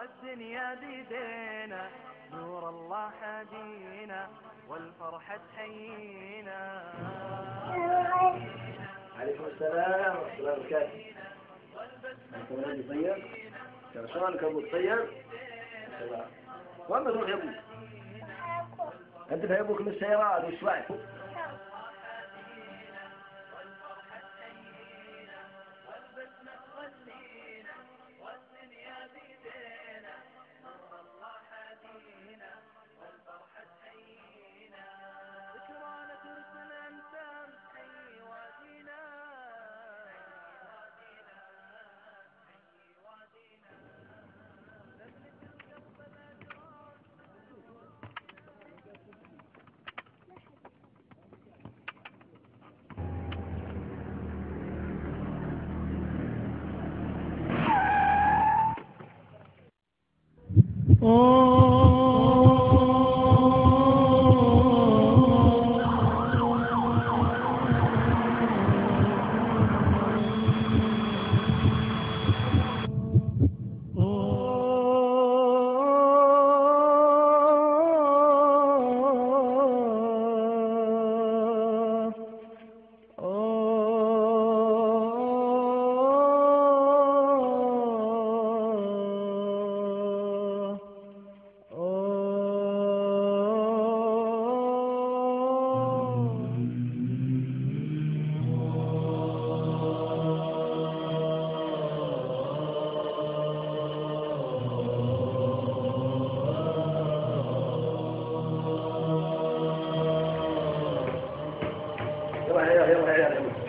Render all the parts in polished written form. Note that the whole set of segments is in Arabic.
والدنيا بيدينا، نور الله حدينا والفرحة تحيينا. عليكم السلام ورحمة الله وبركاته. أنتم ولدي طيب؟ شلونك أبو الطيب؟ وين بتروح يا أبو؟ أنت في أبوك من السيارات وش بعد؟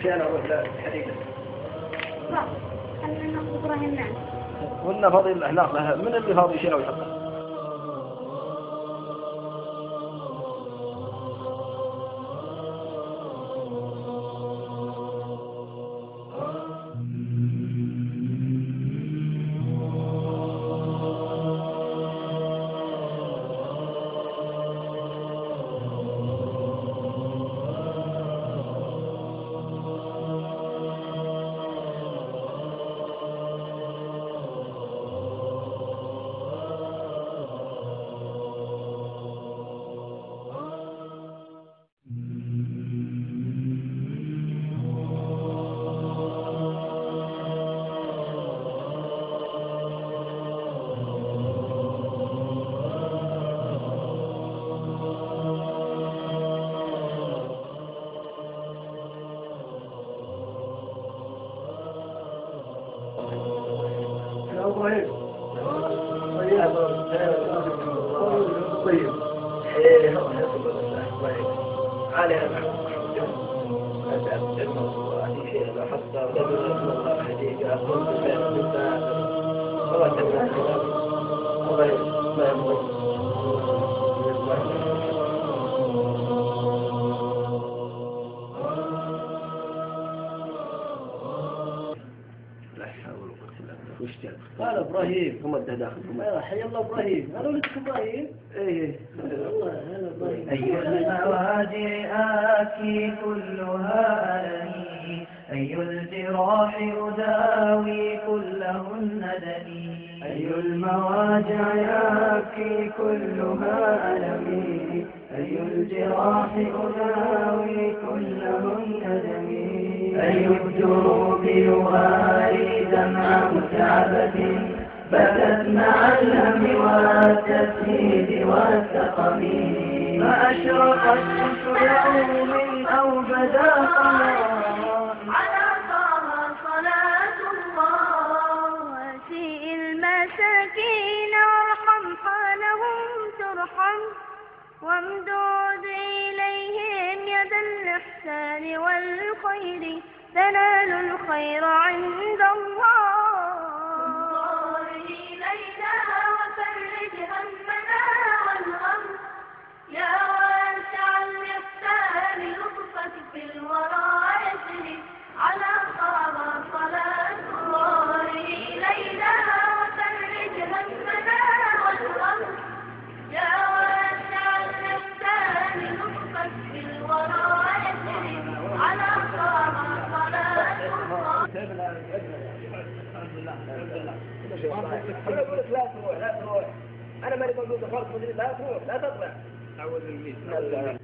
أنا أروح للحديقة. خلينا ناخذ إبراهيم معنا. قلنا فاضي هناك من اللي فاضي يشيله ويحطه؟ طيب ايه هو علينا قال ابراهيم هم داخل حي الله ابراهيم هذا ولدك ابراهيم ايه هلا ابراهيم اي المواجع آكي كلها ألمي، أي الجراح أداوي كلهن دمي. أي المواجع يبكي كلها ألمي، أي الجراح أداوي كلهن دمي. أي الدروب يغاري دمع متعبة بدت مع الهم والتسهيد والسقم. ما أشرقت شمس يوم أو بدا قمر على طه صلاة الله. واسيء المساكين وارحم حالهم ترحم، وامدود إليهم يد الإحسان والخير تنال الخير عند الله. إلينا وفرج همنا والغم، يا واسع الإحسان لطفك في الورى يسري على طه صلاة الله. إلينا وفرج همنا والغم، يا واسع الإحسان لطفك في الورى يسري على طه صلاة الله. الحمد لله كل شيء صحيح. أنا أقول لك لا تروح أنا ماني موجود خالص مدري لا تروح لا تطلع. أعوذ بالله.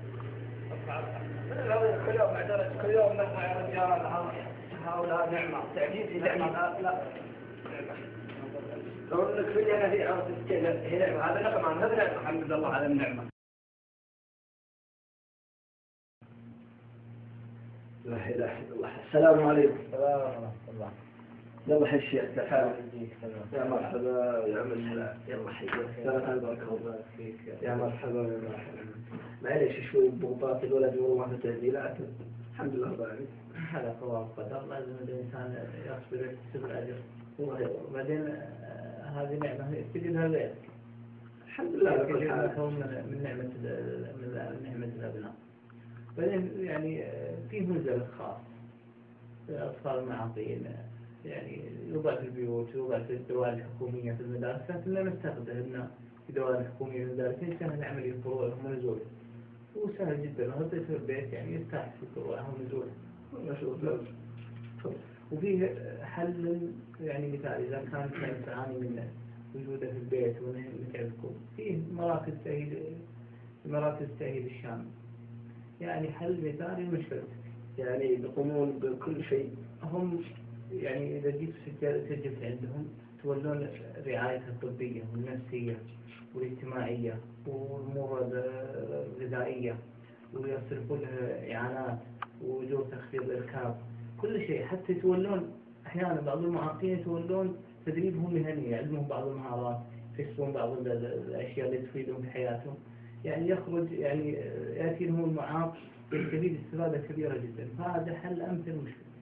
كل يوم نطلع يا رجال هؤلاء نعمة تعجيز نعمة لا أقول لك في أنا في عرض هي نعمة هذا نعمة هذا نعمة الحمد لله على النعمة. لا إله إلا الله. السلام عليكم. السلام ورحمة الله. يلا حي الشيخ يا مرحبا يا مرحبا يلا حي يا مرحبا يا مرحبا معليش شوي ضغوطات الولد والله تعديلات الحمد لله رب العالمين. هذا قضاء القدر لازم الإنسان يصبر ويكتسب الأجر وبعدين هذه نعمة تجدها غيرك الحمد لله من نعمة الأبناء. بعدين يعني في منزل خاص لأطفال المعاقين يعني يوضع في البيوت ويوضع في الدوائر الحكومية في المدارس لكن نستخدمنا في الدوائر الحكومية في المدارس سهل عملية الفروع ونزول وسهل جدا وهذا في البيت يعني يرتاح في الفروع ونزول وفيه حل يعني مثال إذا كان تعاني من وجوده في البيت ونتعبكم فيه مراكز تأهيل الشامل يعني حل مثالي لمشكلتك يعني يقومون بكل شيء. هم يعني إذا جيت سجلت عندهم تولون رعاية الطبية والنفسية والاجتماعية والأمور الغذائية ويصرفون لها إعانات ووجوه تخفيض الإركاب كل شيء حتى يتولون أحيانا بعض المعاقين يتولون تدريبهم مهني يعلمهم بعض المهارات يكسبون بعض الأشياء اللي تفيدهم في حياتهم يعني يخرج يعني يأتي لهم المعاق يستفيد استفادة كبيرة جدا فهذا حل أمثل مشكلة.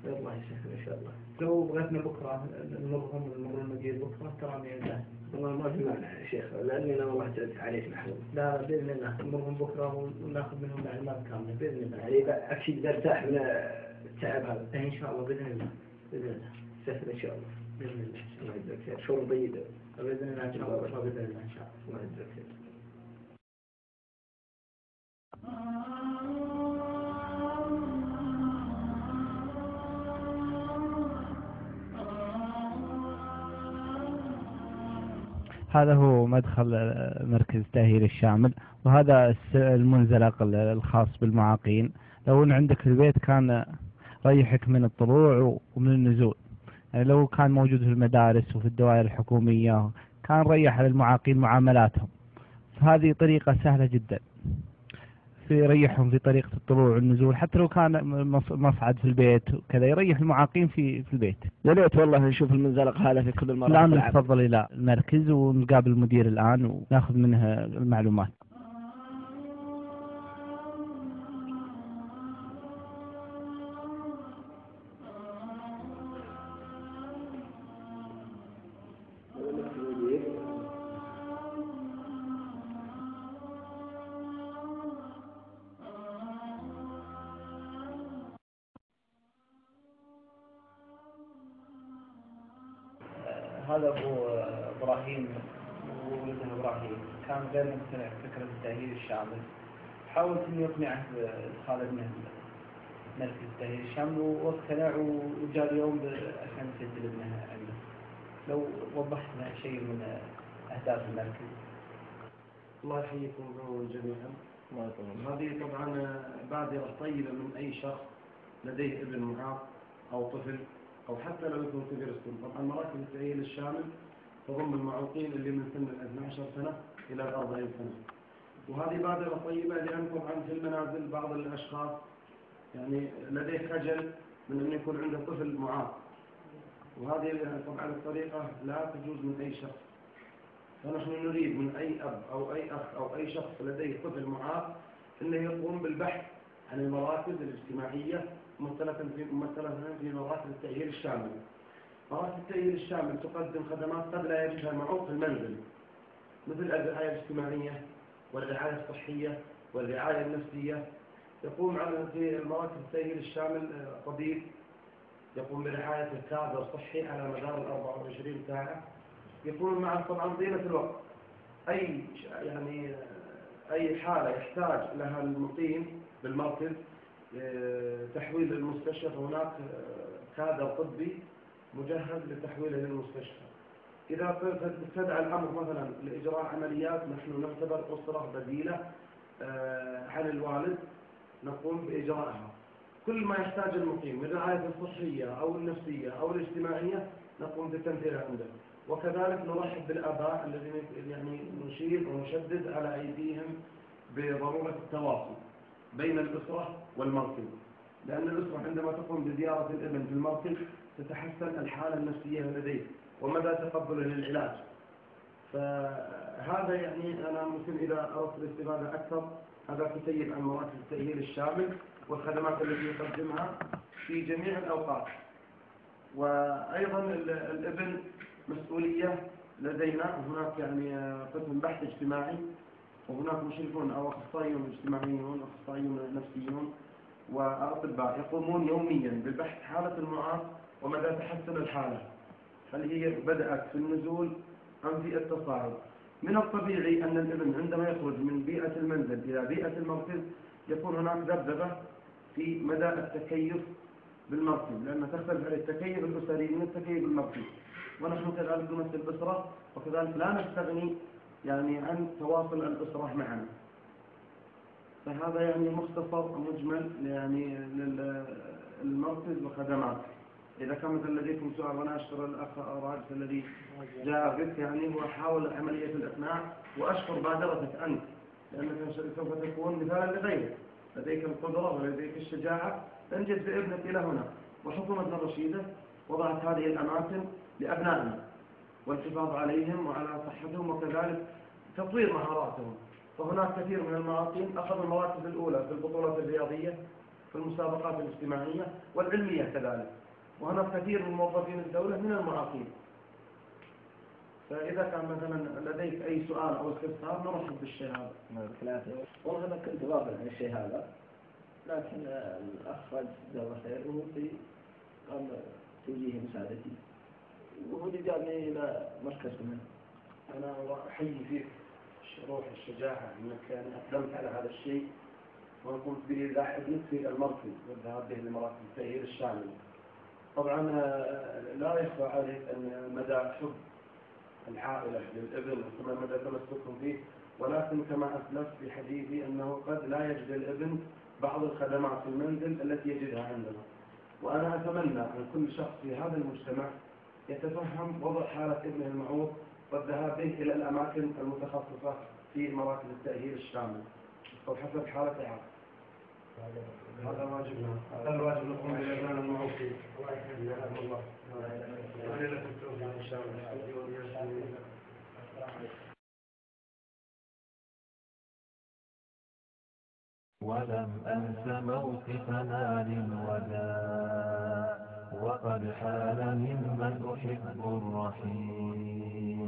الله يسهل إن شاء الله. لو بغيتنا بكرة نمر المدير بكرة ترى يعني والله ما في معنى يا شيخ لأني أنا والله جد عليك محمود. لا بإذن الله نمرهم بكرة وناخذ منهم معلومات كاملة بإذن الله. يعني أكيد برتاح من التعب هذا. إن شاء الله بإذن الله سهل إن شاء الله. بإذن الله. الله يجزاك خير. شغل طيب. بإذن الله إن شاء الله بإذن الله إن شاء الله. الله يجزاك خير. هذا هو مدخل مركز التأهيل الشامل وهذا المنزلق الخاص بالمعاقين. لو عندك في البيت كان ريحك من الطلوع ومن النزول يعني لو كان موجود في المدارس وفي الدوائر الحكومية كان ريح للمعاقين معاملاتهم. فهذه طريقة سهلة جدا في يريحهم في طريقة الطلوع والنزول حتى لو كان مصعد في البيت كذا يريح المعاقين في البيت. يا ريت والله نشوف المنزلق هذا في كل المرات. الآن نتفضل إلى المركز ونقابل المدير الآن وناخذ منه المعلومات. هذا أبو إبراهيم وولده إبراهيم كان غير مقتنع بفكرة التأهيل الشامل. حاولت إني أقنعه بإدخال ابنه مركز التأهيل الشامل واقتنع وجاء اليوم عشان يسجل ابنه عنده. لو وضحت لنا شيء من أهداف المركز. الله يحييكم جميعا. هذه طبعا بادرة طيبة من أي شخص لديه ابن معاق أو طفل أو حتى لو يكون كبير السن. طبعا مراكز التأهيل الشامل تضم المعوقين اللي من سن 12 سنة إلى 40 سنة. وهذه بادرة طيبة لأن طبعا في المنازل بعض الأشخاص يعني لديه خجل من أن يكون عنده طفل معاق وهذه طبعا الطريقة لا تجوز من أي شخص. فنحن نريد من أي أب أو أي أخ أو أي شخص لديه طفل معاق أنه يقوم بالبحث عن المراكز الاجتماعية ممثلة في مراكز التأهيل الشامل. مراكز التأهيل الشامل تقدم خدمات قد لا يجدها المعوق في المنزل مثل الرعاية الاجتماعية والرعاية الصحية والرعاية النفسية. يقوم في مراكز التأهيل الشامل طبيب يقوم برعاية الكادر الصحي على مدار 24 ساعة. يكون معه طبعا طيلة الوقت أي حالة يحتاج لها المقيم بالمركز تحويل المستشفى. هناك كادر طبي مجهز لتحويله للمستشفى. إذا استدعى الأمر مثلا لإجراء عمليات، نحن نعتبر أسرة بديلة عن الوالد، نقوم بإجراءها. كل ما يحتاج المقيم من الرعاية الصحية أو النفسية أو الاجتماعية نقوم بتنفيذها عنده. وكذلك نرحب بالآباء الذين يعني نشير ونشدد على أيديهم بضرورة التواصل بين الأسرة والمركز، لأن الأسرة عندما تقوم بزيارة الابن في المركز تتحسن الحالة النفسية لديه ومدى تقبله للعلاج. فهذا يعني أنا ممكن إذا أردت الاستفادة أكثر هذا كتيب عن مراكز التأهيل الشامل والخدمات التي يقدمها في جميع الأوقات. وأيضا الابن مسؤولية لدينا، هناك يعني قسم بحث اجتماعي وهناك مشرفون أو أخصائيون اجتماعيون وأخصائيون نفسيون وأطباء يقومون يوميا ببحث حالة المعاق ومدى تحسن الحالة، هل هي بدأت في النزول أم في التصاعد. من الطبيعي أن الابن عندما يخرج من بيئة المنزل إلى بيئة المركز يكون هناك ذبذبة في مدى التكيف بالمركز، لأن تختلف على التكيف الأسري من التكيف المركز. ونحن كذلك نمثل الأسرة وكذلك لا نستغني يعني عن تواصل الأسرة معنا. فهذا يعني مختصر مجمل يعني للمركز وخدماته. إذا كان مثل لديكم سؤال، وأنا أشكر الأخ راجس الذي جاء بك يعني وحاول عملية الإقناع، وأشكر بادرتك أنت لأنك سوف تكون مثالا لغيرك، لديك القدرة ولديك الشجاعة تنجد بابنك إلى هنا. وحكومتنا الرشيدة وضعت هذه الأماكن لأبنائنا والحفاظ عليهم وعلى صحتهم وكذلك تطوير مهاراتهم. فهناك كثير من المعاقين أخذوا المراكز الأولى في البطولات الرياضية في المسابقات الاجتماعية والعلمية كذلك، وهناك كثير من موظفين الدولة من المعاقين. فإذا كان مثلا لديك أي سؤال أو استفسار نرحب بالشيء هذا. والله أنا كنت غافل عن الشيء هذا، لكن الأخ راجس جزاه الله خير وهو قام توجيه مساعدتي وهو اللي جابني إلى مركزنا. أنا أحيي فيك روح الشجاعة أنك يعني أقدمت على هذا الشيء وقمت به لاحقا في المركز والذهاب به لمراكز التأهيل الشامل. طبعا لا يخفى عليك أن مدى حب العائلة للابن وكما مدى تمسكهم فيه، ولكن كما أسلفت في حديثي أنه قد لا يجد الابن بعض الخدمات في المنزل التي يجدها عندنا. وأنا أتمنى أن كل شخص في هذا المجتمع يتفهم وضع حالة ابنه المعوق والذهاب به إلى الأماكن المتخصصة في مراكز التأهيل الشامل أو حسب حالة إعاقة. هذا واجبنا، هذا الواجب نقوم بأبنائنا المعوقين. الله يحفظنا الله. إن شاء الله. ولم أنس موقفنا للوداع وقد حال ممن أحب الرحيم،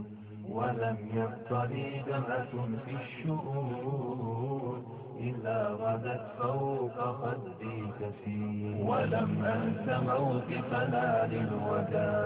ولم يبق لي دمعة في الشؤون إلا غدت فوق خدي كثير. ولم أنس موقفنا للوداع